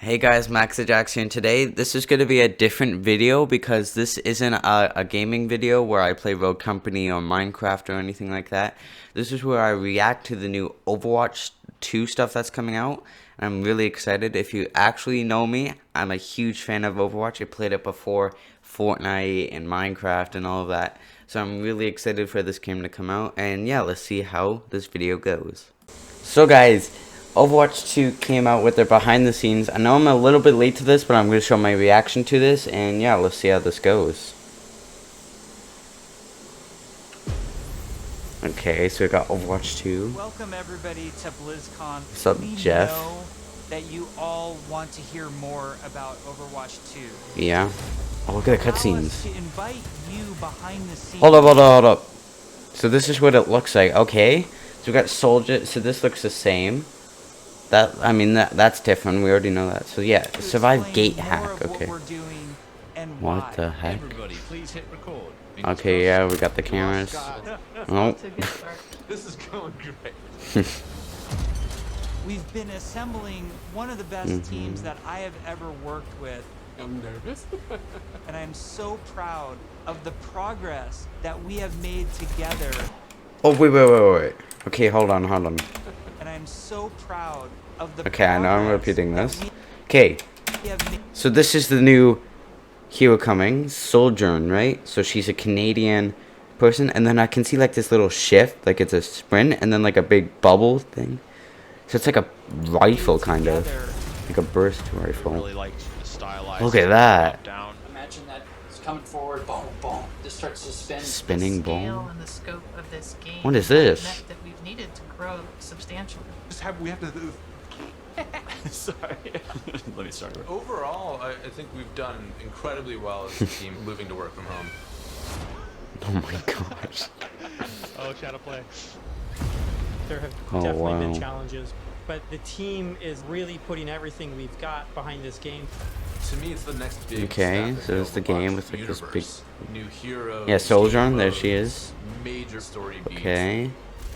Hey guys, MaxTheJax here, and today this is going to be a different video because this isn't a gaming video where I play Rogue Company or Minecraft or anything like that. This is where I react to the new Overwatch 2 stuff that's coming out. And I'm really excited. If you actually know me, I'm a huge fan of Overwatch. I played it before Fortnite and Minecraft and all of that. So I'm really excited for this game to come out. And yeah, let's see how this video goes. So guys, Overwatch 2 came out with their behind the scenes. I know I'm a little bit late to this, but I'm going to show my reaction to this, and yeah, let's see how this goes. Okay, so we got Overwatch 2. Welcome everybody to BlizzCon. What's up, Jeff? We know that you all want to hear more about Overwatch 2. Yeah. Oh, look at the cutscenes. To invite you behind the scenes. Hold up. So this is what it looks like. Okay. So we got Soldier. So this looks the same. That's different. We already know that. So yeah, survive gate hack. Okay. What the heck? Please hit record. Okay, yeah, we got the cameras. Oh. This is going great. We've been assembling one of the best teams that I have ever worked with. I'm nervous. And I'm so proud of the progress that we have made together. Oh, wait. Okay, hold on. And I'm so proud of the Okay, I know I'm repeating progress this. Okay, so this is the new hero coming, Sojourn, right? So she's a Canadian person, and then I can see like this little shift, like it's a sprint, and then like a big bubble thing. So it's like a rifle, kind of, like a burst rifle. Really like the stylized. Look at that. Imagine that it's coming forward, boom, boom. This starts to spin. Spinning the scale ball. and the scope of this game. What is this? That we've needed to grow substantially. We have to. Sorry. Let me start. Overall, I think we've done incredibly well as a team moving to work from home. Oh my gosh. Oh, shadow play. There have definitely been challenges, but the team is really putting everything we've got behind this game. To me, it's the next big. Okay, step so in it's the Overwatch game with like this big. new hero. Yeah, Sojourn. There she is. Major story beats. Okay.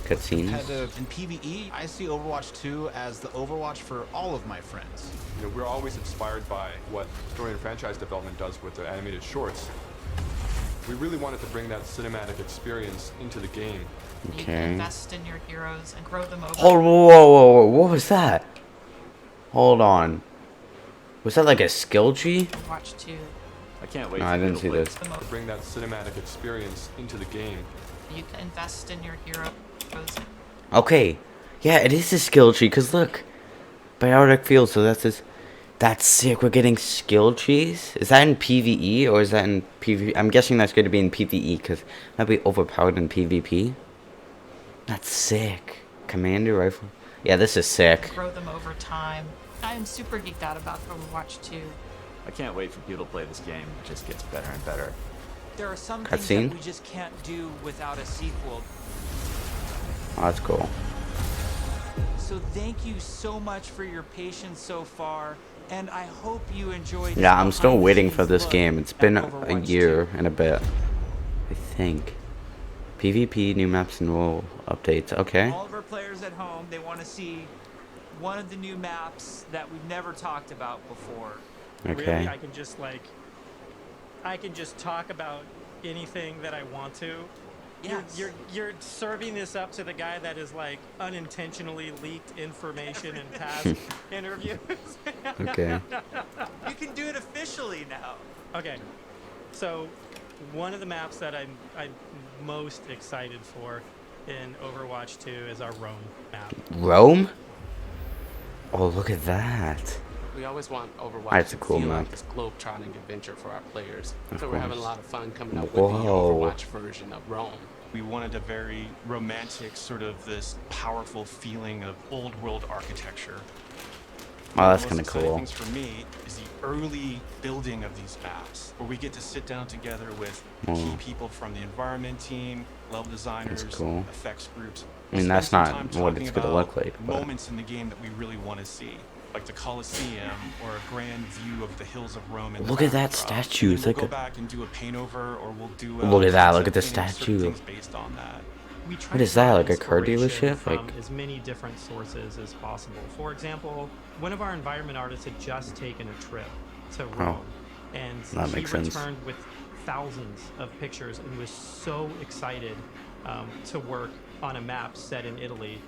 Cutscenes. Competitive in PvE, I see Overwatch 2 as the Overwatch for all of my friends. You know, we're always inspired by what story and franchise development does with the animated shorts. We really wanted to bring that cinematic experience into the game. You can Okay. invest in your heroes and grow them over. Oh, whoa, what was that? Hold on. Was that like a skill tree? Watch 2. I can't wait. No, I didn't see this. Them over. Bring that cinematic experience into the game. You can invest in your heroes. Okay. Yeah, it is a skill tree, because look. Biotic field, so that's sick. We're getting skill trees? Is that in PvE, or is that in PvP? I'm guessing that's going to be in PvE, because that'd be overpowered in PvP. That's sick. Commander rifle. Yeah, this is sick. Grow them over time. I am super geeked out about Overwatch 2. I can't wait for people to play this game. It just gets better and better. There are some Cutscene? things that we just can't do without a sequel. Oh, that's cool. So thank you so much for your patience so far, and I hope you enjoyed. Yeah, I'm still behind the waiting for scenes this look game. It's at been a Overwatch year 2. and a bit. I think. PvP, new maps, and role updates. Okay. All of our players at home, they want to see one of the new maps that we've never talked about before. Okay. Really, I can just talk about anything that I want to. Yes. You're serving this up to the guy that is like unintentionally leaked information in past interviews. Okay. You can do it officially now. Okay, so one of the maps that I'm most excited for in Overwatch 2 is our Rome map. Rome? Oh, look at that. We always want Overwatch That's a to cool feel map. like this globe-trotting adventure for our players. Of So we're having a course. lot of fun coming up with Whoa. the Overwatch version of Rome. We wanted a very romantic, sort of this powerful feeling of old world architecture. Oh, that's One kind of of the most exciting cool. things for me is the early building of these maps, where we get to sit down together with key people from the environment team, level designers, cool. effects groups. I mean, Spend that's some not time what talking it's gonna about look like, but- moments in the game that we really want to see, like the Colosseum or a grand view of the hills of Rome. In the Look at that backdrop. statue. And It's then like we'll a- go back and do a paint over, or we'll do Look at that, look at the concept painting, certain statue. things based on that. We try What to is that, draw like a car inspiration dealership? from Like- as many different sources as possible. For example, one of our environment artists had just taken a trip to Rome, and that he makes sense. returned with thousands of pictures and was so excited to work on a map set in Italy.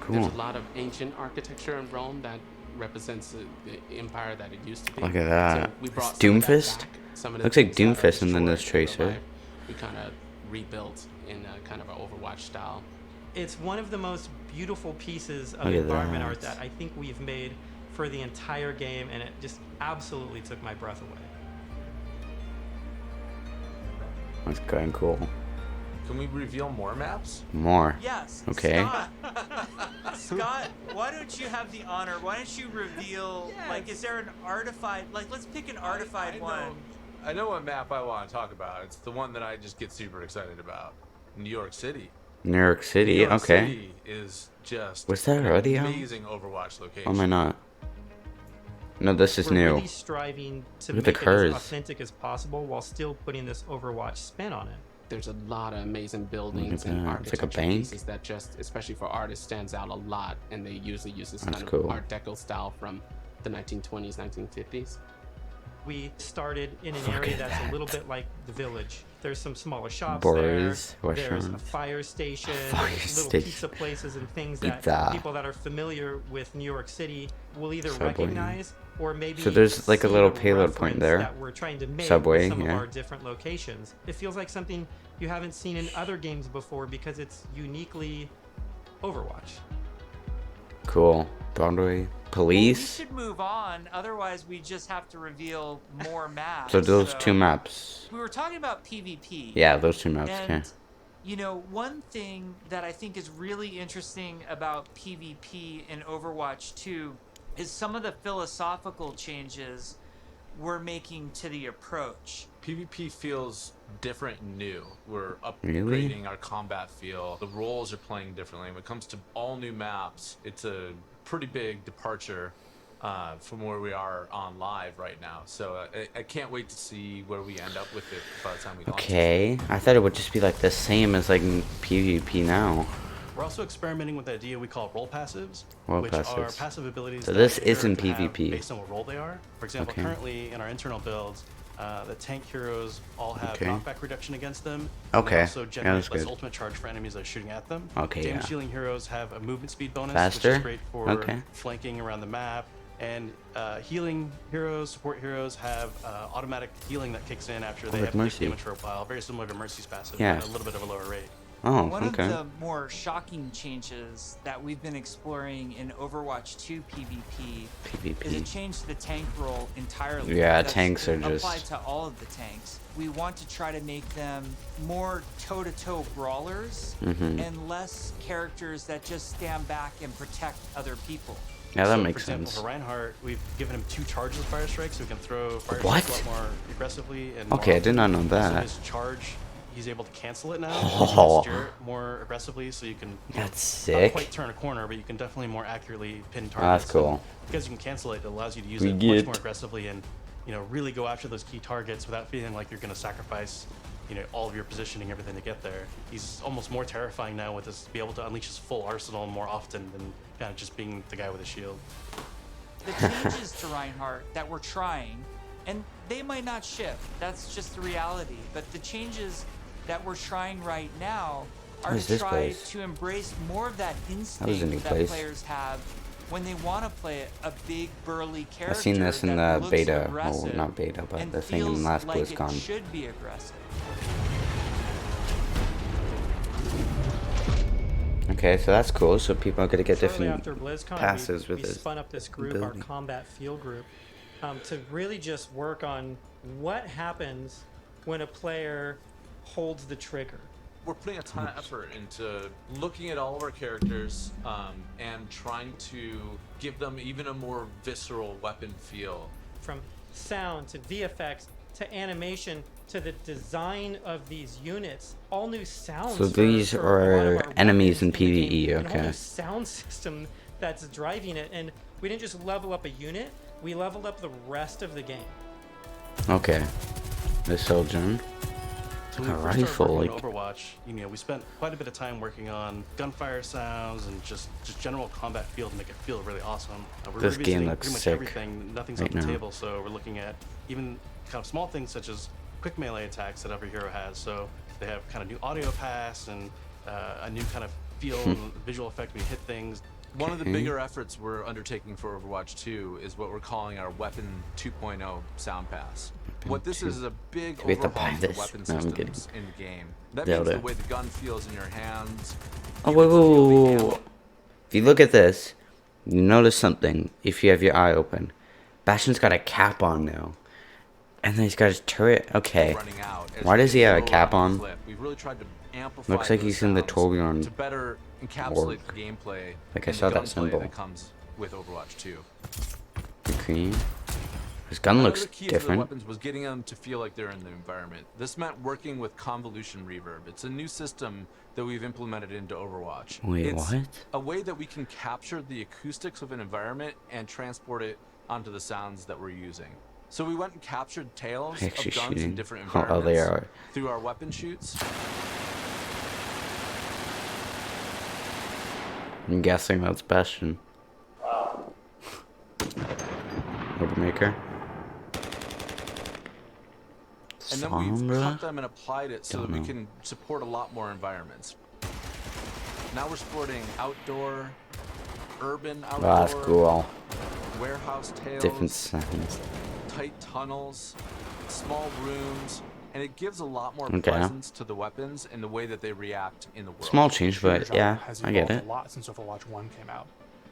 There's Cool. a lot of ancient architecture in Rome that represents the empire that it used to be. Look at that. So we brought It's some of that Doomfist? back. Some of the Looks like things that are Doomfist and then there's destroyed, Tracer. revived, we kind of rebuilt in a kind of an Overwatch style. It's one of the most beautiful pieces of Look at environment that. art that I think we've made for the entire game, and it just absolutely took my breath away. That's kind of cool. Can we reveal more maps? More. Yes. Okay. Scott, why don't you have the honor? Why don't you reveal, like, is there an artified, like, let's pick an artified one. I know what map I want to talk about. It's the one that I just get super excited about. New York City. New York City. New York Okay. City is just Was that already an out? amazing Overwatch location. Why am I not? No, this is We're new. really striving to Look at make the it as cars. authentic as possible while still putting this Overwatch spin on it. There's a lot of amazing buildings at and that. It's like a architecture bank. pieces that just, especially for artists, stands out a lot, and they usually use this That's kind cool. of Art Deco style from the 1920s, 1950s. We started in an Look area at that's that. a little bit like the village. There's some smaller shops Bars, there. There's a restaurants. fire station, Fire little station. pizza places and things that Pizza. people that are familiar with New York City will either Subway. recognize or maybe So there's like a see little the payload point reference there. that we're trying to make Subway, with some yeah. of our different locations. It feels like something you haven't seen in other games before because it's uniquely Overwatch. Cool. Broadway. We Police. should move on, otherwise we just have to reveal more maps. So those two maps. We were talking about PvP. Yeah, those two maps. And, Okay. you know, one thing that I think is really interesting about PvP in Overwatch 2 is some of the philosophical changes we're making to the approach. PvP feels different and new. We're Really? upgrading our combat feel. The roles are playing differently. When it comes to all new maps, it's a pretty big departure from where we are on live right now. So I can't wait to see where we end up with it by the time we launch. Okay. I thought it would just be like the same as like in PvP now. We're also experimenting with the idea we call role passives, Role which are passives. passive abilities So that this a isn't hero can have PvP. based on what role they are. For example, Okay. currently in our internal builds, the tank heroes all have Okay. knockback reduction against them. Okay. They also Yeah, generate that's less good. ultimate charge for enemies that are shooting at them. Okay, Damage yeah. dealing heroes have a movement speed bonus, which Faster? is great for Okay. flanking around the map. And healing heroes, support heroes have automatic healing that kicks in after they like have to Mercy. take damage for a while, very similar to Mercy's passive, Yeah. at a little bit of a lower rate. Oh, One okay. of the more shocking changes that we've been exploring in Overwatch 2 PvP is a PvP. change to the tank role entirely. Yeah, That's tanks are applied just- to all of the tanks. We want to try to make them more toe-to-toe brawlers Mhm. and less characters that just stand back and protect other people. Yeah, that So, makes for example, sense. For Reinhardt, we've given him 2 charges of fire strike, so he can throw fire What? strikes a lot more aggressively and Okay, more I did not know often. that. So his charge, he's able to cancel it now. Oh. And steer it more aggressively, so you can That's not sick. quite turn a corner, but you can definitely more accurately pin targets. Oh, that's cool. And because you can cancel it, it allows you to use We it get- much more aggressively and really go after those key targets without feeling like you're going to sacrifice all of your positioning, everything to get there. He's almost more terrifying now with this, be able to unleash his full arsenal more often than kind of just being the guy with a shield. The changes to Reinhardt that we're trying, and they might not ship, that's just the reality, but the changes that we're trying right now are What is to this try place? to embrace more of that That was a instinct new that place. players have when they want to play a big burly character. I've seen this in that the looks beta. Well, aggressive not beta, but and the thing in feels last like BlizzCon. It should be aggressive. Okay, so that's cool. So people are gonna get Shortly different after BlizzCon, passes we with this. spun up this group, ability. our Combat Field Group, to really just work on what happens when a player holds the trigger. We're putting a ton of effort into looking at all of our characters and trying to give them even a more visceral weapon feel. From sound to VFX to animation to the design of these units, all new sounds. So for- these for a lot of are our enemies in weapons the game, PvE, and a whole okay. new sound system that's driving it, and we didn't just level up a unit, we leveled up the rest of the game. Okay. This Sojourn. So when A we first started rifle, working like- on Overwatch, we spent quite a bit of time working on gunfire sounds and just general combat feel to make it feel really awesome. We're This game revisiting looks pretty much sick everything. Nothing's right off the now. table, so we're looking at even kind of small things such as quick melee attacks that every hero has. So they have kind of new audio pass and a new kind of feel and visual effect when you hit things. One of the bigger efforts we're undertaking for Overwatch 2 is what we're calling our Weapon 2.0 Sound Pass. What this is a big we have to overhaul buy of the this? weapon No, I'm systems in the game. That Doubt means the it. way the gun feels in your hands. Oh, even wait, the feel of the whoa. ammo. If you look at this, you notice something if you have your eye open. Bastion's got a cap on now. And then he's got his turret. Okay. Running out as Why we does he get have a lower cap the on? clip. We've really tried to amplify Looks like those he's in the sounds Torbjorn to better encapsulate org. the gameplay Like I and saw the that gunplay symbol. that comes with Overwatch 2. Green. His gun looks Another key to the different. weapons was getting them to feel like they're in the environment. This meant working with convolution reverb. It's a new system that we've implemented into Overwatch. Wait, it's what? a way that we can capture the acoustics of an environment and transport it onto the sounds that we're using. So we went and captured tales of Actually guns shooting. in different Oh, environments they are. through our weapon shoots. I'm guessing that's Bastion. Maker. And then we've Sombra? cut them and applied it so Don't that we know. can support a lot more environments. Now we're supporting outdoor, urban outdoor, That's cool. warehouse tales, Different sounds. tight tunnels, small rooms, and it gives a lot more Okay. presence to the weapons and the way that they react in the world. Small change, but yeah, has I get evolved it. a lot since Overwatch 1 came out.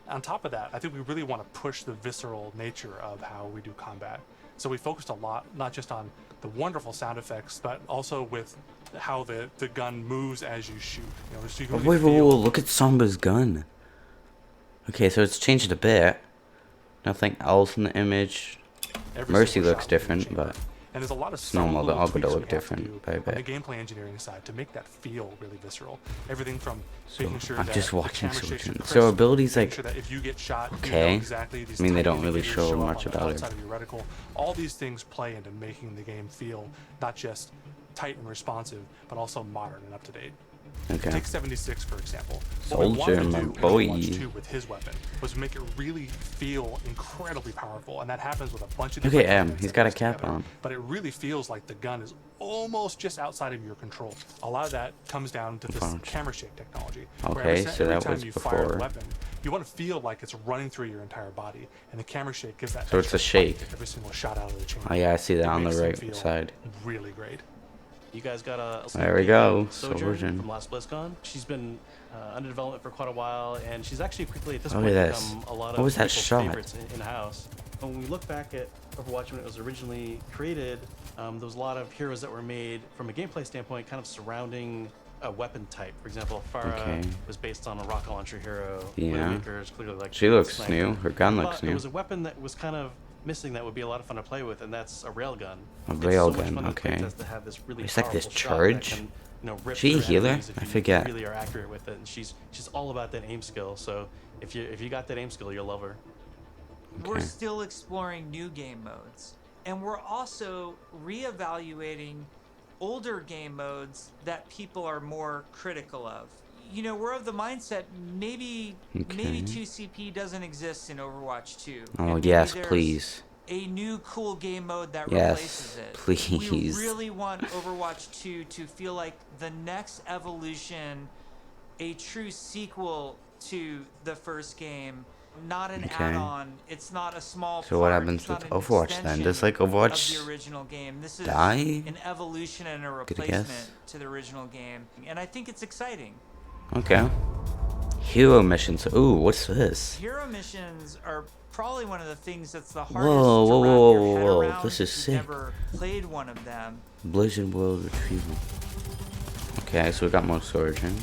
On top of that, I think we really want to push the visceral nature of how we do combat. So we focused a lot, not just on the wonderful sound effects, but also with how the gun moves as you shoot. So you can Oh, really wait, feel- look at Sombra's gun. Okay, so it's changed a bit. Nothing else in the image. every Mercy single looks shot within the different, chamber. but And there's a lot of it's normal. subtle The little Albedo tweaks look we have to different do by a on the bit. gameplay engineering side to make that feel really visceral. Everything from So, making sure I'm that just the watching camera shakes are Sojourn. crisp, So abilities making like sure that if you get shot, you okay. know exactly these I mean, they tiny don't really indicators show up much on the about it. outside of your reticle. All these things play into making the game feel not just tight and responsive, but also modern and up to date. Okay. Take 76 for example. What we wanted Soldier, to my do in boy. Overwatch 2 with his weapon was make it really feel incredibly powerful, and that happens with a bunch of Look different at him. elements He's that got goes a cap together. on. But it really feels like the gun is almost just outside of your control. A lot of that comes down to this Overwatch. camera shake technology. Okay, where every so every that time was you fire before. a weapon, you want to feel like it's running through your entire body, and the camera shake gives that. So it's extra a shake. bite Every single shot out of the chamber. Oh yeah, I see that It on the makes them right feel side. Really great. You guys got a There we sneak go, peek at Sojourn Sojourn. from last BlizzCon. She's been under development for quite a while, and she's actually quickly at this Look point at this. become a lot of What was that people's shot? favorites in-house. When we look back at Overwatch when it was originally created, there was a lot of heroes that were made from a gameplay standpoint kind of surrounding a weapon type. For example, Farah Okay. was based on a rocket launcher hero. Yeah. Widowmaker is clearly like She looks sniper. new. Her gun looks But new. There was a weapon that was kind of missing that would be a lot of fun to play with, and that's a railgun. A It's so railgun, much fun to play okay. test to have this really It's like this powerful shot that charge? can, rip She a through healer? enemies if I you forget. really are accurate with it, and she's all about that aim skill. So if you got that aim skill, you'll love her. We're Okay. still exploring new game modes, and we're also reevaluating older game modes that people are more critical of. We're of the mindset maybe Okay. 2CP doesn't exist in Overwatch 2. Oh and maybe yes, there's please. a new cool game mode that Yes, replaces it. please. We really want Overwatch 2 to feel like the next evolution, a true sequel to the first game, not an Okay. add-on. It's not a small So what part, happens it's not with an Overwatch then? Does like extension Overwatch of the original game. This is die? an evolution and a Good guess. replacement to the original game, and I think it's exciting. Okay. Hero missions. Ooh, what's this? Hero missions are probably one of the things that's the hardest Whoa, to whoa, wrap whoa, your head whoa, around this is if you've sick. never played one of them. Blizzard World Retrieval. Okay, so we got more Sojourn.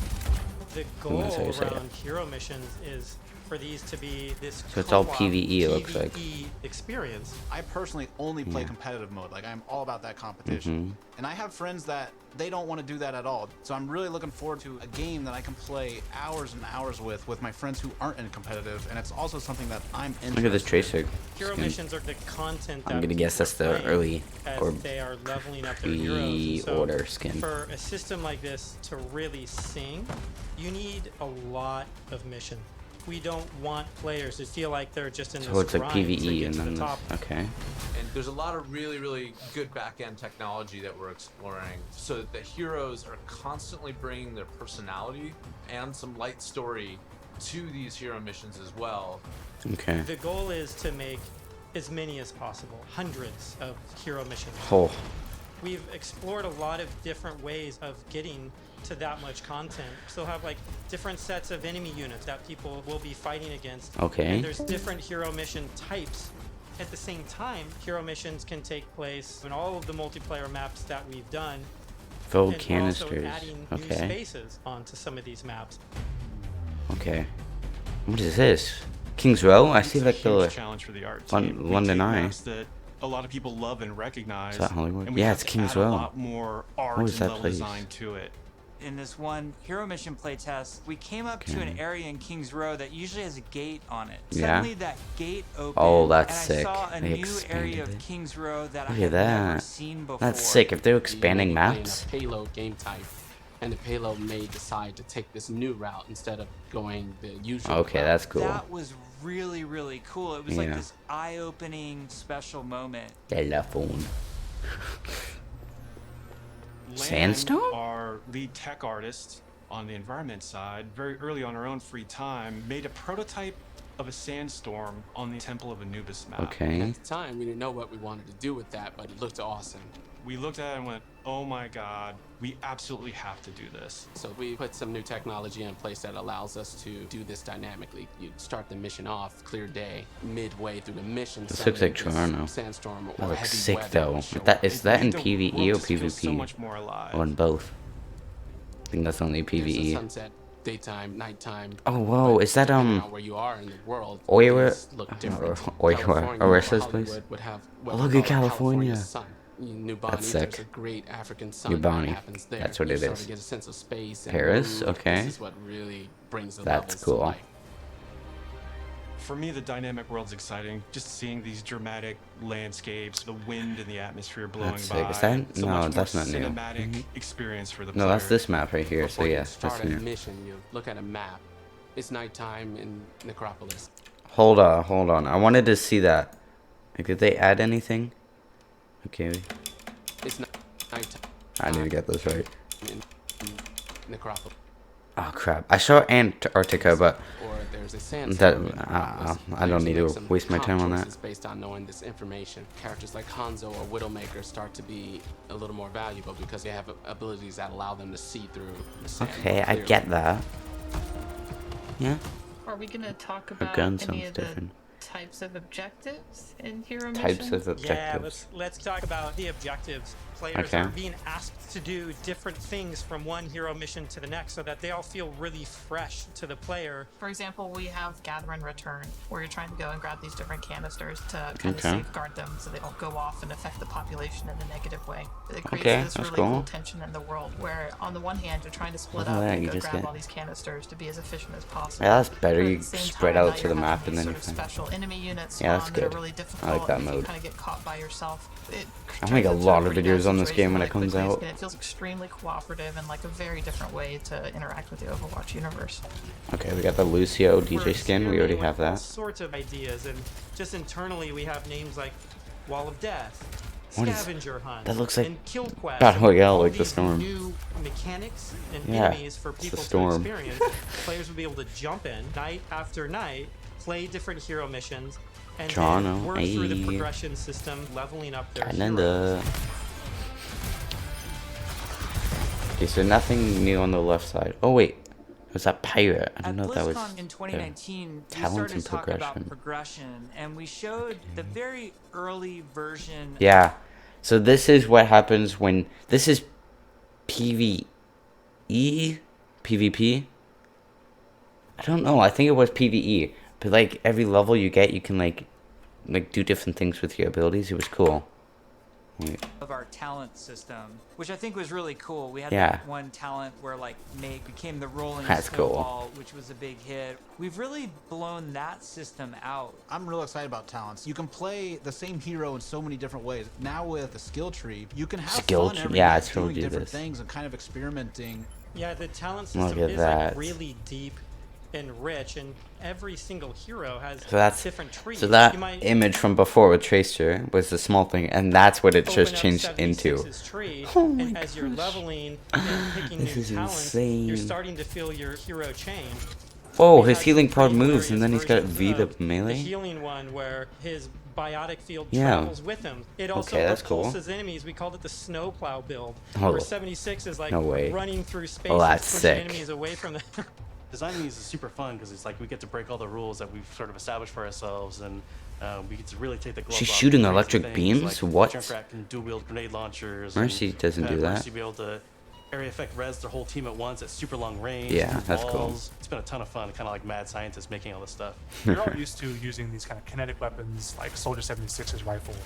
The And that's how goal you say it. around hero missions is for these to be this So it's all co-op PvE, it looks like. experience. I personally only play Yeah. competitive mode. Like, I'm all about that competition. And I have friends that they don't want to do that at all. So I'm really looking forward to a game that I can play hours and hours with my friends who aren't in competitive. And it's also something that I'm interested Look at this in. tracer. Hero skin. missions are the content I'm that gonna guess that's the playing early as or they are leveling up their heroes. And so pre-order skin. for a system like this to really sing, you need a lot of mission. We don't want players to feel like they're just in So this it's like grind to PvE get and to the then top. okay. And there's a lot of really, really good back-end technology that we're exploring so that the heroes are constantly bringing their personality and some light story to these hero missions as well. Okay. The goal is to make as many as possible, hundreds of hero missions. Oh. We've explored a lot of different ways of getting to that much content. Still have like different sets of enemy units that people will be fighting against. Okay. And there's different hero mission types. At the same time, hero missions can take place in all of the multiplayer maps that we've done. Filled And we're also canisters. adding new Okay. spaces onto some of these maps. Okay. What is this? King's Row? I see like the challenge for the art London Eye. maps that a lot of people love and recognize. Is that Hollywood? And we Yeah, have it's to King's add Row. a lot more art What is and that level place? design to it. In this one hero mission playtest, we came up to an Okay. area in King's Row that usually has a gate on it. Yeah. Suddenly that gate opened, Oh, that's and I sick. saw a They new expanded area of it. King's Row that Look I at had never that. seen before. That's sick. If they're You expanding may be playing maps. a payload game type, and the payload may decide to take this new route instead of going the usual Okay, route. that's cool. That was really, really cool. It was like Yeah. this eye-opening special moment. Telephone. Lan, Sandstone? our lead tech artist on the environment side, very early on our own free time, made a prototype of a sandstorm on the Temple of Anubis map. Okay. At the time, we didn't know what we wanted to do with that, but it looked awesome. We looked at it and went, oh my god, we absolutely have to do this. So we put some new technology in place that allows us to do this dynamically. You start the mission off, clear day, midway through the mission. This looks like Toronto. Sandstorm or That looks heavy sick weather though. will show That up. is that in The PvE world or just feels so PvP? much more alive. Or in both? I think that's only There's a PvE. sunset, daytime, nighttime. Oh whoa, is that Depending on where you are in the world, Oira? things look different. Oira? California Orissa's or place? Hollywood would have Oh, what look we at call a California. sun. New Bonnie, That's sick. there's a great African sun New that Bonnie. happens there. That's what you it start is. to get a sense of space and Paris? mood. Okay. This is what really brings the That's levels to cool. life. For me, the dynamic world's exciting. Just seeing these dramatic landscapes, the wind and the atmosphere blowing That's by. sick. Is that? So No, much more that's not new. cinematic experience for the No, player. that's this map right here. So Before yeah, you start that's a new. mission, you look at a map. It's nighttime in Necropolis. Hold on. I wanted to see that. Like, did they add anything? Okay. It's nighttime I need to get this right. in Necropolis. Oh crap! I saw Antarctica, but Or there's a that sandstorm in Necropolis. I don't Players need make to some waste my comp time on that. choices based on knowing this information. Characters like Hanzo or Widowmaker start to be a little more valuable because they have abilities that allow them to see through the sand more Okay, I clearly. get that. Yeah. Are we gonna talk about gun any sounds of the different. types of objectives in hero Types missions? of Yeah, objectives. let's talk about the objectives. Players Okay. are being asked to do different things from one hero mission to the next so that they all feel really fresh to the player. For example, we have Gather and Return, where you're trying to go and grab these different canisters to kind Okay. of safeguard them so they don't go off and affect the population in a negative way. It creates Okay, this that's really cool. cool tension in the world where, on the one hand, you're trying to split Look at up that, and you go just grab get- all these canisters to be as efficient as possible. Yeah, that's better. But at You the same spread time, out now to you're the having map and these then sort you of find. special enemy units Yeah, that's spawn that are good. really I difficult. like that and if you mode. kind of get caught by yourself, it I'll make a turns into lot of pretty videos bad on this situation game when it really comes quickly. out. It feels extremely cooperative and like a very different way to interact with the Overwatch universe. Okay, we got the Lucio DJ We're skin. We already experimenting have with all that. sorts of ideas, and just internally we have names like Wall of Death, What is- Scavenger Hunt, that looks like and Kill Quest. Battle Royale, All like the these storm. New mechanics and Yeah, enemies for it's the people to storm. experience. Players would be able to jump in night after night, play different hero missions, and Toronto, then work through the ayy. progression system, leveling up their Canada. heroes. Okay, so nothing new on the left side. Oh wait, was that pirate? I At don't know if that was. BlizzCon in 2019, we talents started and to talk progression. about progression, and we showed the very early version. Yeah. So this is what happens when this is PvE, PvP. I don't know. I think it was PvE. But like every level you get, you can like do different things with your abilities. It was cool. Wait. Of our talent system, which I think was really cool. We had Yeah. that one talent where like Meg became the rolling That's cool. snowball, which was a big hit. We've really blown that system out. I'm real excited about talents. You can play the same hero in so many different ways. Now with the skill tree, you can have Skill fun tree, every yeah, day I told doing you different this. things and kind of experimenting. Yeah, the talent Look system at is that. like really deep and rich, and every single hero has So that's different trees. so that You might image from before with Tracer was the small thing, and that's what it just open up changed into. 76's tree, Oh my and as you're gosh. leveling and picking This new is talents, insane. you're starting to feel your hero change. Oh, We his had healing some pod pretty moves, and then he's got hilarious V the versions of melee. The healing one where his biotic field Yeah. travels with him. It also Okay, that's cool. repulses enemies. We called it the snowplow build, Oh. where 76 is like No way. running through space, Oh, that's pushing sick. enemies away from them. Designing these is super fun because it's like we get to break all the rules that we've sort of established for ourselves, and we get to really take the gloves She's off shooting crazy electric things, beams? Like What? Junkrat can dual wield grenade launchers. Mercy and, doesn't do that. Mercy be able to area effect res their whole team at once at super long range. Yeah, through that's cool. walls. It's been a ton of fun, kind of like mad scientists making all this stuff. You're all used to using these kind of kinetic weapons like Soldier 76's rifle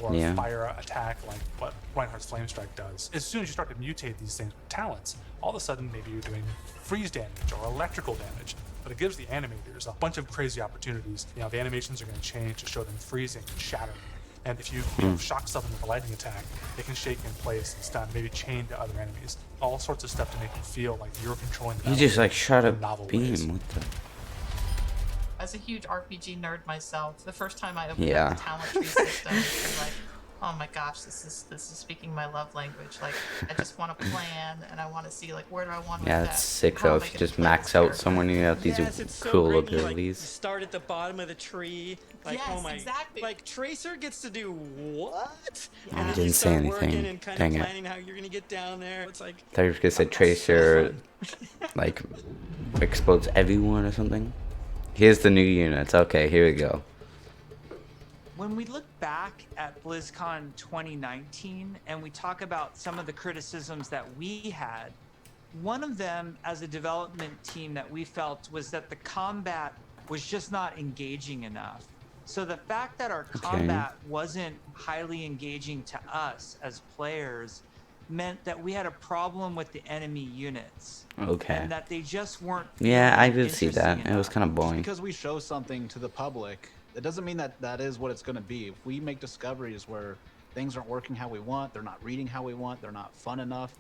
or Yeah. fire attack like what Reinhardt's Flame Strike does. As soon as you start to mutate these things with talents, all of a sudden maybe you're doing freeze damage or electrical damage. But it gives the animators a bunch of crazy opportunities. You know, the animations are going to change to show them freezing and shattering. And if you shock someone with a lightning attack, they can shake in place and stun, maybe chain to other enemies. All sorts of stuff to make them feel like you're controlling the He just like battlefield shot a in novel ways. beam. What the? As a huge RPG nerd myself, the first time I opened Yeah. up the talent tree system, I was like, oh my gosh, this is speaking my love language. Like, I just want to plan, and I want to see, like, where do I want to Yeah, go that's sick How though. am I If you gonna just play max this out character? someone, you have these Yes, it's so cool great. You, like, abilities. start at the bottom of the tree. Like, Yes, oh my, exactly. like Tracer gets to do what? I And then didn't you say start anything. working and kind Dang of it. planning how you're gonna get down there. It's like, I thought you were gonna say Tracer like explodes everyone or something. Here's the new units. Okay, here we go. When we look back at BlizzCon 2019 and we talk about some of the criticisms that we had, one of them as a development team that we felt was that the combat was just not engaging enough. So the fact that our combat wasn't highly engaging to us as players meant that we had a problem with the enemy units. Okay. And that they just weren't Yeah, I feeling did see that. interesting It was enough. kind of Just boring. because we show something to the public, it doesn't mean that that is what it's going to be. If we make discoveries where things aren't working how we want, they're not reading how we want, they're not fun enough,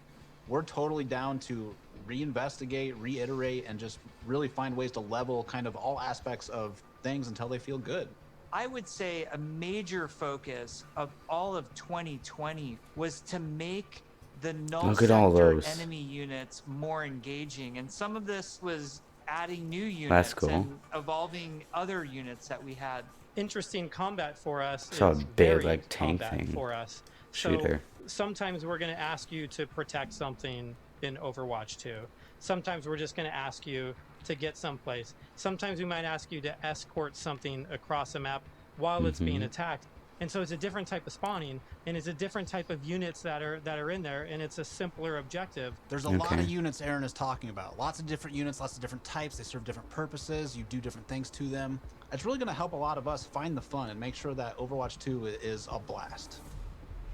we're totally down to reinvestigate, reiterate, and just really find ways to level kind of all aspects of things until they feel good. I would say a major focus of all of 2020 was to make the null Look at all sector those. enemy units more engaging, and some of this was adding new units That's cool. and evolving other units that we had. interesting combat for us. Saw a is big, varied like, tank combat thing. for us. Shooter. So sometimes we're going to ask you to protect something in Overwatch 2. Sometimes we're just going to ask you to get someplace. Sometimes we might ask you to escort something across a map while it's being attacked. And so it's a different type of spawning, and it's a different type of units that are in there, and it's a simpler objective. There's a lot of units Aaron is talking about. Lots of different units, lots of different types. They serve different purposes. You do different things to them. It's really going to help a lot of us find the fun and make sure that Overwatch 2 is a blast.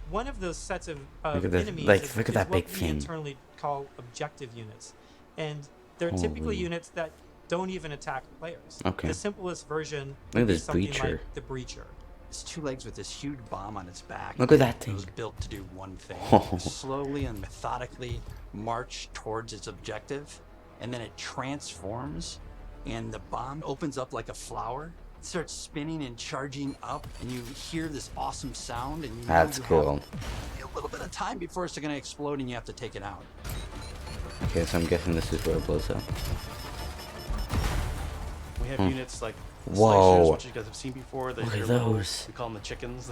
One of those sets of Look at this- enemies like, is, look at is that what big we thing. internally call objective units. And they're typically Holy. units that don't even attack players. Okay. The simplest version Look at would be this something breacher. like the Breacher. It's two legs with this huge bomb on its back. Look at that It was thing. built to do one thing. Oh. Slowly and methodically march towards its objective, and then it transforms, and the bomb opens up like a flower. It starts spinning and charging up, and you hear this awesome sound, and you That's know you cool. have a little bit of time before it's going to explode, and you have to take it out. Okay, so I'm guessing this is where it blows up. We have units like Whoa. slashers, which you guys have seen before. They're Look at little- those. We call them the chickens.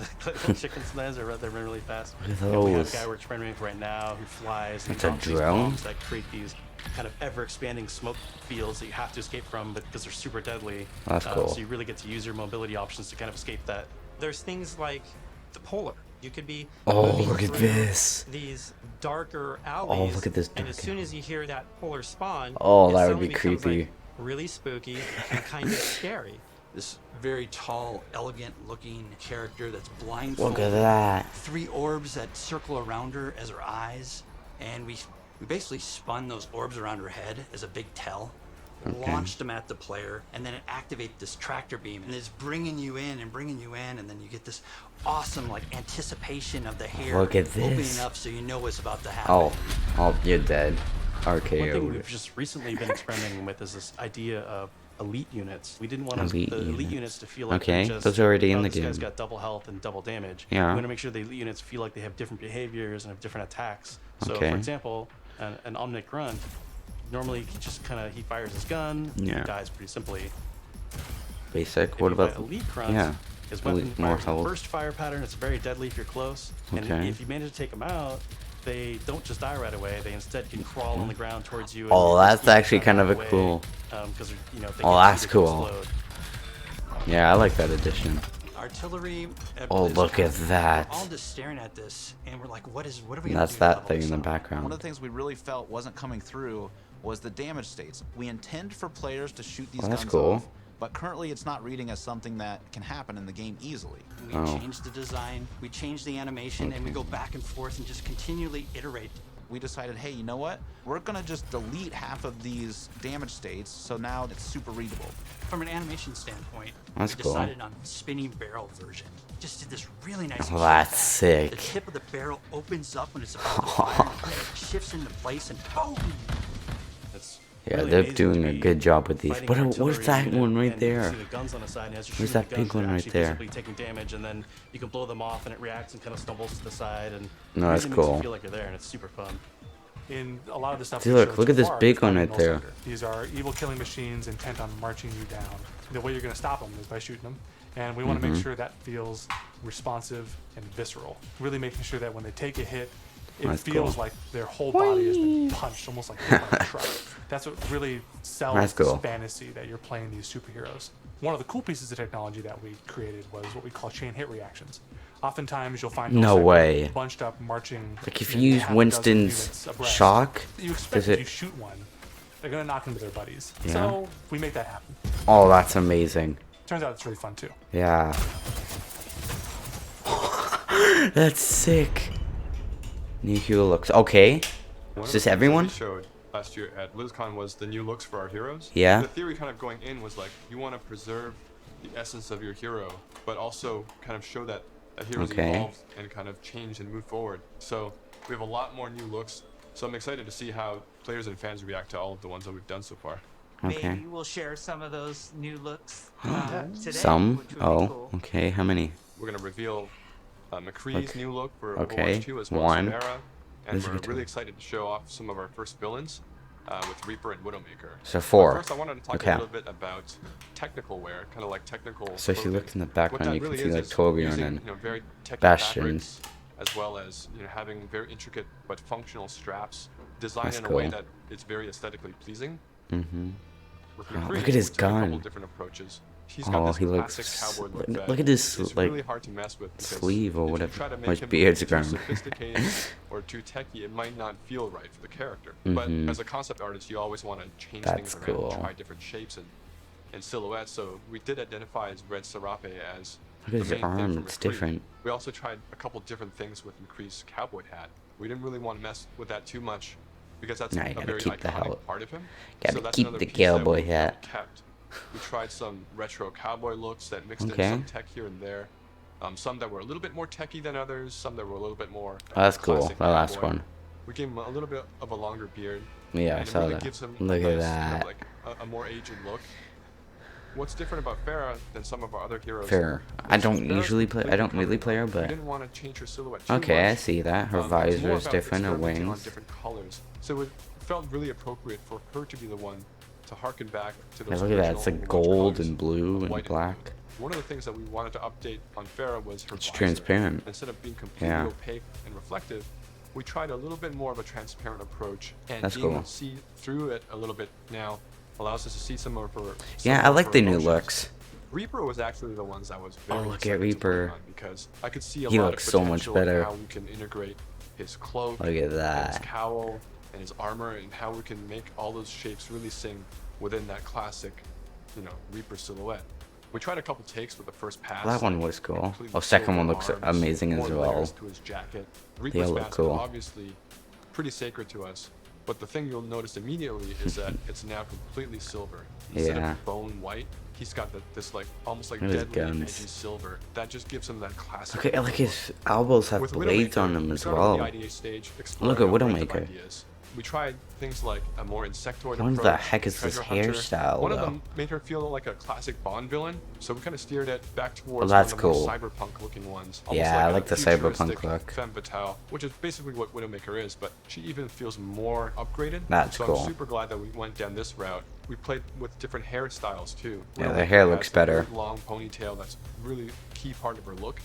The chickens sometimes they run really fast. Look at And we have those. a guy we're training with right now who flies. and It's a drops these drone? bombs that create these kind of ever-expanding smoke fields that you have to escape from, but because they're super deadly. That's cool. So you really get to use your mobility options to kind of escape that. There's things like the Polar. You could be Oh, moving look at through this. these darker alleys. look at this And as dark soon as you hear that Polar spawn, Oh, it that would suddenly be becomes, creepy. like, really spooky and kind of scary. this very tall, elegant-looking character that's blindfolded. Look at that. 3 orbs that circle around her as her eyes, and we basically spun those orbs around her head as a big tell, launched them at the player, and then it activates this tractor beam, and it's bringing you in, and then you get this awesome like anticipation of the hair Look at opening this. up, so you know what's about to happen. Oh, you're dead. One thing RKO. we've just recently been experimenting with is this idea of elite units. We didn't want Elite the elite units. units to feel like Okay, they're just, those are already in the this guy's game. got double health and double damage. Yeah. We want to make sure the elite units feel like they have different behaviors and have different attacks. So, Okay. for example, an Omnic Grunt, normally he fires his gun, Yeah. he dies pretty simply. Basic. If What you about fight elite grunts, yeah? his weapon Elite, more fires in health. burst fire pattern. It's very deadly if you're close. And Okay. if you manage to take them out, they don't just die right away. They instead can crawl on the ground towards you. Oh, and that's you actually can kind of back a away, cool. 'cause, you know, if they Oh, get that's you, they cool. explode. Yeah, I like that addition. Artillery. Oh, look at that. We're all just staring at this, and we're like, what are we And gonna that's do to that level thing this in the up? background. One of the things we really felt wasn't coming through was the damage states. We intend for players to shoot these Oh, that's guns cool. off, but currently it's not reading as something that can happen in the game easily. We Oh. changed the design, we changed the animation, and we go back and forth and just continually iterate. We decided, hey, you know what? We're gonna just delete half of these damage states, so now it's super readable. From an animation standpoint, That's we cool. decided on spinning barrel version. Just did this really nice. Oh, that's kickback. The sick. tip of the barrel opens up when it's about to fire, and it shifts into place, and boom! It's Yeah, really they're amazing doing to a be good job with these. fighting What's artillery that unit, one right and you there? see the guns on the side, and as you're Where's shooting that the pink guns, one they're right actually there? visibly taking damage, and then you can blow them off, and it reacts and kind of stumbles to the side, and No, that's really makes cool. you feel like you're there, and it's super fun. In a lot of the stuff See, we look, showed look so at this far, big it's one not right in there. Null Center. These are evil killing machines intent on marching you down. The way you're going to stop them is by shooting them, and we want to make Mhm. sure that feels responsive and visceral. Really making sure that when they take a hit, it That's feels cool. like their whole body has been punched, almost like hit by a truck. That's what really sells That's cool. this fantasy that you're playing these superheroes. One of the cool pieces of technology that we created was what we call chain hit reactions. Oftentimes you'll find No those way. bunched up marching. Like if maybe you use half a dozen Winston's units abreast. shock, You expect does if you it? shoot one, they're gonna knock into their buddies. Yeah. So we make that happen. Oh, that's amazing. Turns out it's really fun too. Yeah. That's sick. New hero looks. Okay. One Is of this the things that everyone? we showed last year at BlizzCon was the new looks for our heroes. Yeah. The theory kind of going in was like, you want to preserve the essence of your hero, but also kind of show that heroes Okay. evolve and kind of change and move forward. So we have a lot more new looks. So I'm excited to see how players and fans react to all of the ones that we've done so far. Okay. Maybe we'll share some of those new looks today. Some. which would be Oh, cool. okay. How many? We're going to reveal McCree's Okay. new look for Okay. Overwatch 2 as well One. as Pharah. And This is we're good really too. excited to show off some of our first villains with Reaper and Widowmaker. So But 4. First, I wanted to talk Okay. a little bit about technical wear, kind of like technical. So if you clothing. look in the What background, that you can really see is like is Torbjorn using, and very techy Bastion. fabrics, as well as having very intricate but functional straps designed That's in a way cool. that it's very aesthetically pleasing. Mm-hmm. With Wow, McCree, look at his we took a couple gun. different approaches. He's Oh, got this he classic looks. cowboy Look, look that look at his is like really hard to mess with because sleeve or if you whatever. try to make Or his him beard's too grown. sophisticated or too techy, it might not feel right for the character. Mhm. But as a concept artist, you always want to change That's things around, cool. try different shapes and silhouettes. So we did identify as Red Serape as Look the at his main thing arm. for It's McCree. different. We also tried a couple different things with McCree's cowboy hat. We didn't really want to mess with that too much because that's Nah, you a gotta very keep the iconic hell- part of him. gotta so that's keep another the piece that cowboy we hat. kept. We tried some retro cowboy looks that mixed Okay. in some tech here and there. Some that were a little bit more techy than others. Some that were a little bit more. Oh, that's cool. classic That last cowboy. one. We gave him a little bit of a longer beard. Yeah, I and saw it really that. gives him Look a at nice, that. like a more aged look. What's different about Pharah than some of our other heroes? Fair. I is don't Pharah's usually play. I completely don't really covered play her, up. We but didn't want to change her silhouette too okay, I much. see that. Her It's visor more is about different. Her experimenting on wings. different colors. So it felt really appropriate for her to be the one to harken back to Yeah, those look at that. It's original like Overwatch gold colors and blue of and white black. blue. One of the things that we wanted to update on Pharah was her It's visor. transparent. Instead of being completely Yeah. opaque and reflective, we tried a little bit more of a transparent approach, and That's being able cool. to see through it a little bit now allows us to see some of her. Yeah, I like the new looks. Reaper was actually the ones I was very Oh, look excited at to play Reaper. on because I could see a He lot looks of so much potential in better. how we can integrate his cloak, Look at and his that. cowl, and his armor, and how we can make all those shapes really sing within that classic, Reaper silhouette. We tried a couple takes with the first pass. That one was cool. Oh, second one looks amazing as well. To his jacket. They all look cool. Obviously pretty sacred to us. But the thing you'll notice immediately is that it's now completely silver. Instead of bone white, he's got this like almost like deadly edgy silver. That just gives him that classic. Okay, like his elbows have blades on them as well. Look at Widowmaker. We tried things like a more insectoid approach. What the heck is this hairstyle? One of them made her feel like a classic Bond villain, so we kind of steered it back towards that's one of the cool. more cyberpunk-looking ones. Yeah, I like the cyberpunk futuristic look. Femme fatale, which is basically what Widowmaker is, but she even feels more upgraded. That's so cool. I'm super glad that we went down this route. We played with different hairstyles too. Yeah, the hair looks better. Long ponytail, that's really key part of her look.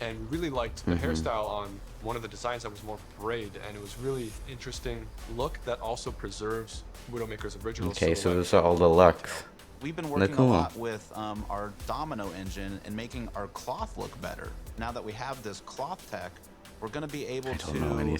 And we really liked the hairstyle on one of the designs that was more braid, and it was really interesting look that also preserves Widowmaker's original silhouette. So those are all the looks. We've been working a lot with our domino engine and making our cloth look better. Now that we have this cloth tech, we're going to be able to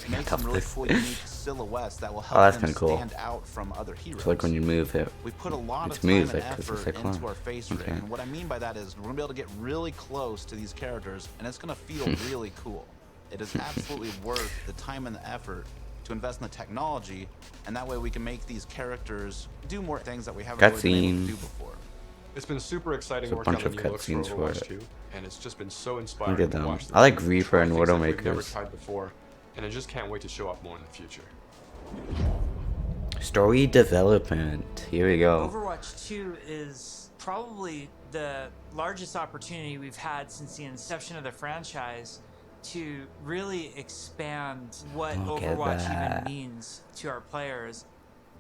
make some really cool, unique silhouettes that will help them stand out from other heroes. So like when you move it, we put a lot of it's time moved and like effort like into our face rig, and what I mean by that is we're going to be able to get really close to these characters, and it's going to feel really cool. It is absolutely worth the time and the effort to invest in the technology, and that way we can make these characters do more things that we haven't really been able to do before. It's been super exciting There's a working on bunch the of new looks for cutscenes for Overwatch it. 2, and it's just been so inspiring Look at to them. watch. I like Reaper and things that we've never Widowmakers. tried before, and I just can't wait to show up more in the future. Story development. Here we go. Overwatch 2 is probably the largest opportunity we've had since the inception of the franchise to really expand what Overwatch even means to our players.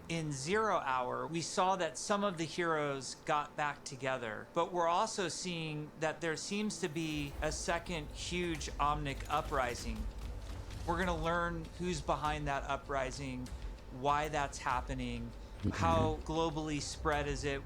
In 0 Hour, we saw that some of the heroes got back together, but we're also seeing that there seems to be a second huge Omnic uprising. We're going to learn who's behind that uprising, why that's happening, how globally spread is it.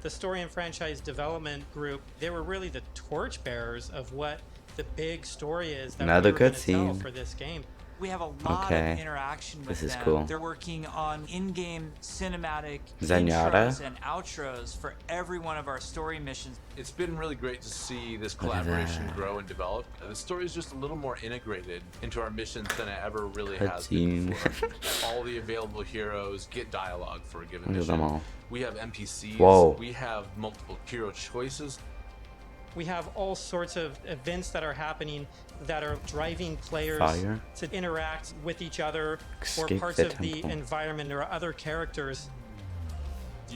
The story and franchise development group, they were really the torchbearers of what the big story is that we were going to tell for this game. We have a lot of interaction with them. This is cool. They're working on in-game cinematic Zenyatta? intros and outros for every one of our story missions. It's been really great to see this collaboration grow and develop. The story is just a little more integrated into our missions than it ever really has been before. All the available heroes get dialogue for a given mission. Them all. We have NPCs. Whoa. We have multiple hero choices. We have all sorts of events that are happening that are driving players to interact with each other or parts of the environment or other characters.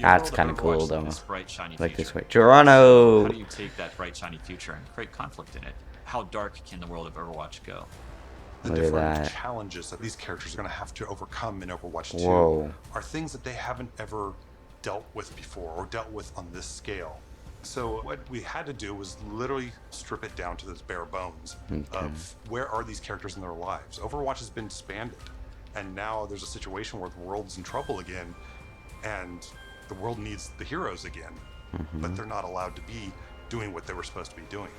That's kind of cool though. This bright, shiny like future. this way. Toronto! How do you take that bright, shiny future and create conflict in it? How dark can the world of Overwatch go? The Look at different that. challenges that these characters are going to have to overcome in Overwatch 2 Whoa. are things that they haven't ever dealt with before or dealt with on this scale. So what we had to do was literally strip it down to those bare bones of where are these characters in their lives. Overwatch has been expanded, and now there's a situation where the world's in trouble again, and the world needs the heroes again, but they're not allowed to be doing what they were supposed to be doing.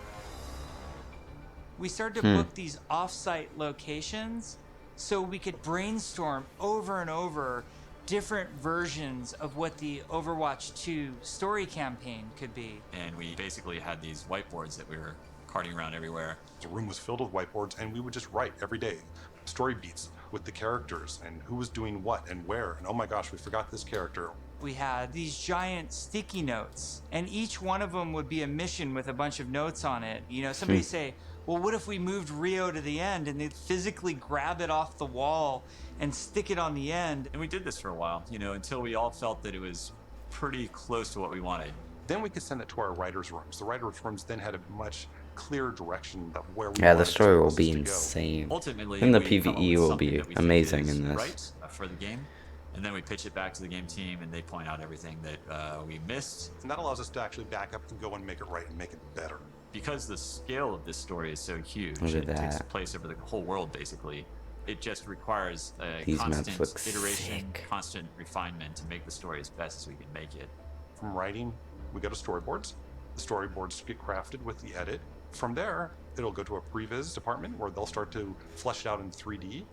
We started to book these off-site locations so we could brainstorm over and over different versions of what the Overwatch 2 story campaign could be. And we basically had these whiteboards that we were carting around everywhere. The room was filled with whiteboards, and we would just write every day story beats with the characters and who was doing what and where. And oh my gosh, we forgot this character. We had these giant sticky notes, and each one of them would be a mission with a bunch of notes on it. You know, somebody say, well, what if we moved Rio to the end, and they'd physically grab it off the wall and stick it on the end. And we did this for a while, you know, until we all felt that it was pretty close to what we wanted. Then we could send it to our writers' rooms. The writers' rooms then had a much clearer direction of where we Yeah, the wanted story will to be go. insane. Ultimately, And the we come up PvE with will something be that we think amazing is in this. right for the game, and then we pitch it back to the game team, and they point out everything that we missed. And that allows us to actually back up and go and make it right and make it better. Because the scale of this story is so huge, Look at it takes that. place over the whole world, basically. It just requires a These maps constant look iteration, sick. constant refinement to make the story as best as we can make it. From writing, we go to storyboards. The storyboards get crafted with the edit. From there, it'll go to a previs department where they'll start to flesh it out in 3D.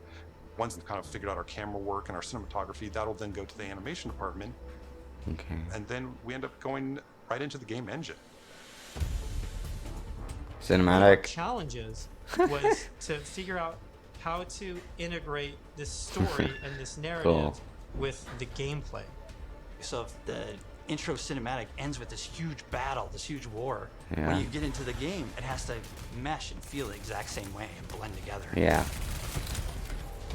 Once we've kind of figured out our camera work and our cinematography, that'll then go to the animation department. Okay. And then we end up going right into the game engine. Cinematic challenges was to figure out how to integrate this story and this narrative with the gameplay. So if the intro cinematic ends with this huge battle, this huge war, Yeah. when you get into the game, it has to mesh and feel the exact same way and blend together. Yeah.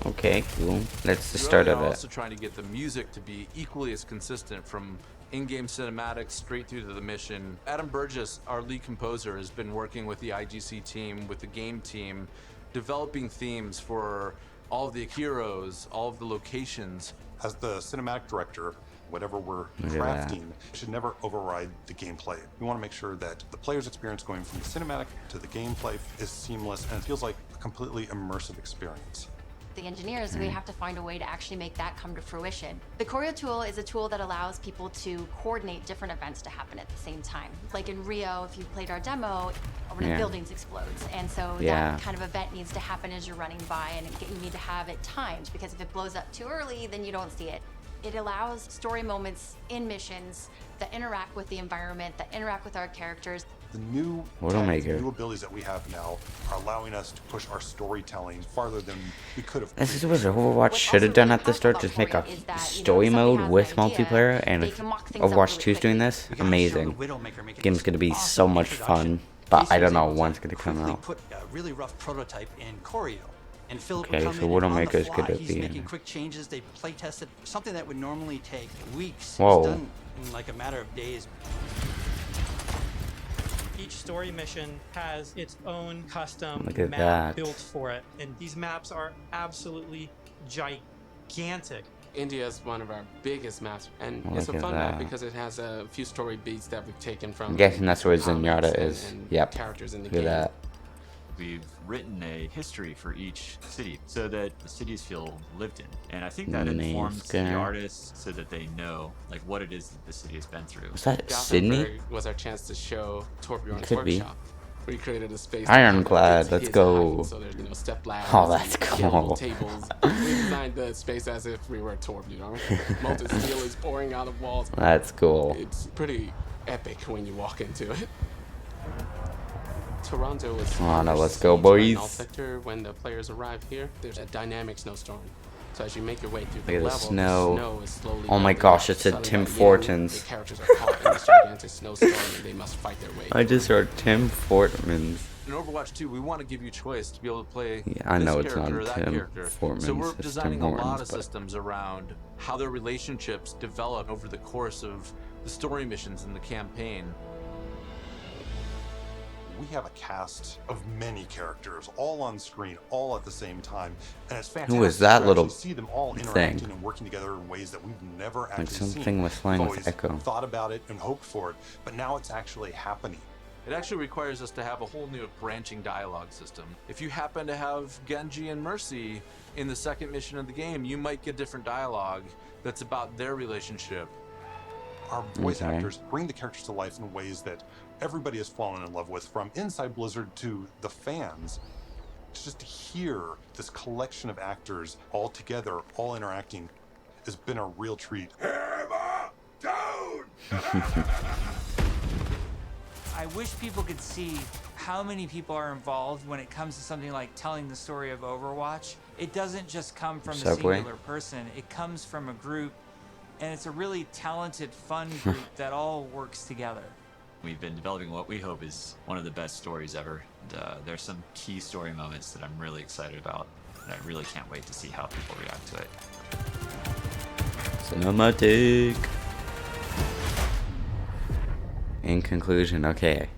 Okay, cool. That's the We start really of are it. also trying to get the music to be equally as consistent from in-game cinematics straight through to the mission. Adam Burgess, our lead composer, has been working with the IGC team, with the game team, developing themes for all of the heroes, all of the locations. As the cinematic director, whatever we're Look at that. crafting should never override the gameplay. We want to make sure that the player's experience going from the cinematic to the gameplay is seamless and it feels like a completely immersive experience. The engineers, we have to find a way to actually make that come to fruition. The choreo tool is a tool that allows people to coordinate different events to happen at the same time. Like in Rio, if you played our demo, one of the buildings explodes. And so that kind of event needs to happen as you're running by, and you need to have it timed, because if it blows up too early, then you don't see it. It allows story moments in missions that interact with the environment, that interact with our characters. The new abilities that we have now are allowing us to push our storytelling farther than we could have. This is what Overwatch should have done at the start. Just make a story mode with multiplayer, and if Overwatch 2 is doing this, amazing. Game's gonna be so much fun, but I don't know when it's gonna come out. Put a really rough prototype in choreo. And Philip Okay, would so come in and on the Widowmaker's fly, gonna he's be making in. quick changes. They play tested something that would normally take weeks. Whoa. Is done in like a matter of days. Each story mission has its own custom Look at map that. built for it, and these maps are absolutely gigantic. India is one of our biggest maps, and Look it's a at fun map that. because it has a few story beats that we've taken from. I'm guessing that's where comics Zenyatta is. and Yep. Characters in the Look at game. that. We've written a history for each city so that the cities feel lived in. And I think that informs the Amazing. artists so that they know like what it is that the city has been through. Was that Sydney? Gothenburg was our chance to show Torbjorn's Could be. workshop. We created a space. Ironclad, let's go. So there's step ladders. Oh, that's and cool. tables. We designed the space as if we were Torbjorn. Molten steel is pouring out of walls. That's cool. It's pretty epic when you walk into it. Toronto was. Now let's go, besieged by boys. null sector. When the players arrive here, there's a dynamic snowstorm. So as you make your way through Look the at the level, snow. the snow is slowly Oh my building gosh, up. it said Suddenly Tim by the end, Fortons. The characters are caught in this gigantic snowstorm and they must fight their way. I just heard Tim Fortmans. In Overwatch 2, we want to give you choice to be able to play Yeah, I this know it's character not or that Tim character. Fortmans, So we're it's Tim designing a lot Hortons, of but- systems around how their relationships develop over the course of the story missions in the campaign. We have a cast of many characters, all on screen, all at the same time, and it's fantastic. Who is that to little actually see them all thing? interacting and working together in ways that we've never actually something seen. was flying We've with always Echo. thought about it and hoped for it, but now it's actually happening. It actually requires us to have a whole new branching dialogue system. If you happen to have Genji and Mercy in the second mission of the game, you might get different dialogue that's about their relationship. Our voice Okay. actors bring the characters to life in ways that everybody has fallen in love with, from inside Blizzard to the fans. Just to hear this collection of actors all together, all interacting, has been a real treat. I wish people could see how many people are involved when it comes to something like telling the story of Overwatch. It doesn't just come from a Subway. singular person. It comes from a group, and it's a really talented, fun group that all works together. We've been developing what we hope is one of the best stories ever. There's some key story moments that I'm really excited about, and I really can't wait to see how people react to it. Cinematic. In conclusion, okay.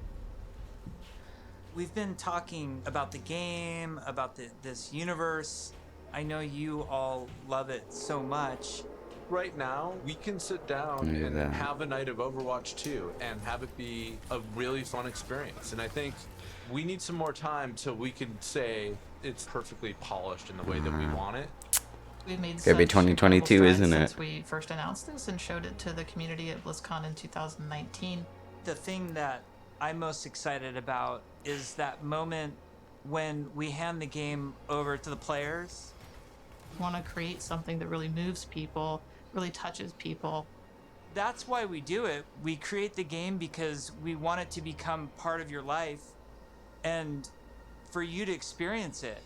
We've been talking about the game, about this universe. I know you all love it so much. Right now, we can sit down Look at and that. have a night of Overwatch 2 and have it be a really fun experience. And I think we need some more time till we can say it's perfectly polished in the way that we want it. We've made It's gonna be such 2022, incredible isn't strides it? Since we first announced this and showed it to the community at BlizzCon in 2019. The thing that I'm most excited about is that moment when we hand the game over to the players. We want to create something that really moves people, really touches people. That's why we do it. We create the game because we want it to become part of your life and for you to experience it.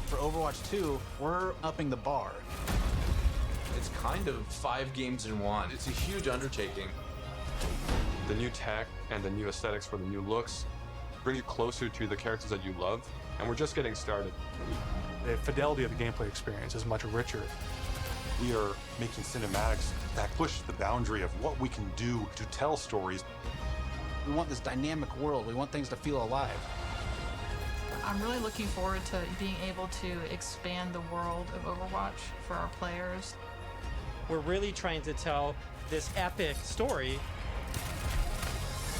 For Overwatch 2, we're upping the bar. It's kind of 5 games in one. It's a huge undertaking. The new tech and the new aesthetics for the new looks bring you closer to the characters that you love, and we're just getting started. The fidelity of the gameplay experience is much richer. We are making cinematics that push the boundary of what we can do to tell stories. We want this dynamic world. We want things to feel alive. I'm really looking forward to being able to expand the world of Overwatch for our players. We're really trying to tell this epic story.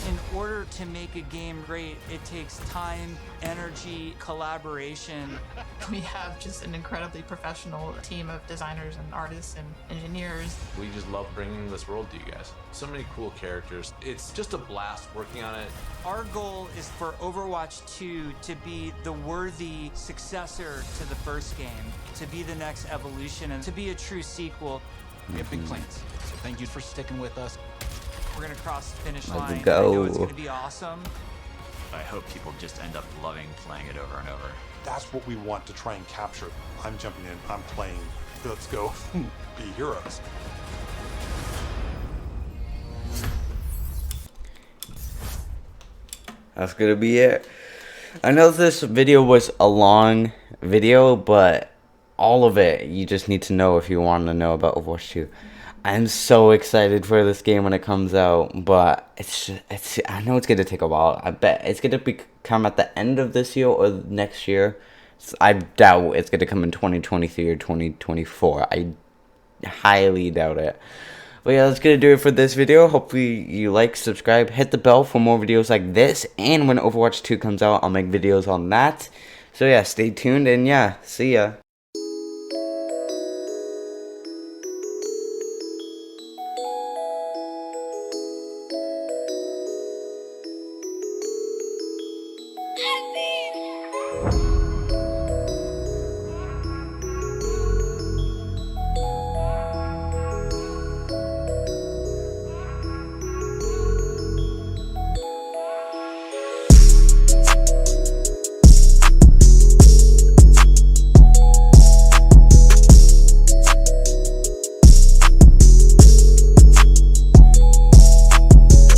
In order to make a game great, it takes time, energy, collaboration. We have just an incredibly professional team of designers and artists and engineers. We just love bringing this world to you guys. So many cool characters. It's just a blast working on it. Our goal is for Overwatch 2 to be the worthy successor to the first game, to be the next evolution, and to be a true sequel. We have big plans. So thank you for sticking with us. We're gonna cross the finish line. Let's go. I know it's gonna be awesome. I hope people just end up loving playing it over and over. That's what we want to try and capture. I'm jumping in, I'm playing, let's go be heroes. That's gonna be it. I know this video was a long video, but all of it you just need to know if you want to know about Overwatch 2. I'm so excited for this game when it comes out, but it's I know it's gonna take a while. I bet it's gonna come at the end of this year or next year. I doubt it's gonna come in 2023 or 2024. I highly doubt it. But yeah, that's gonna do it for this video. Hopefully you like, subscribe, hit the bell for more videos like this. And when Overwatch 2 comes out, I'll make videos on that. So yeah, stay tuned and yeah, see ya.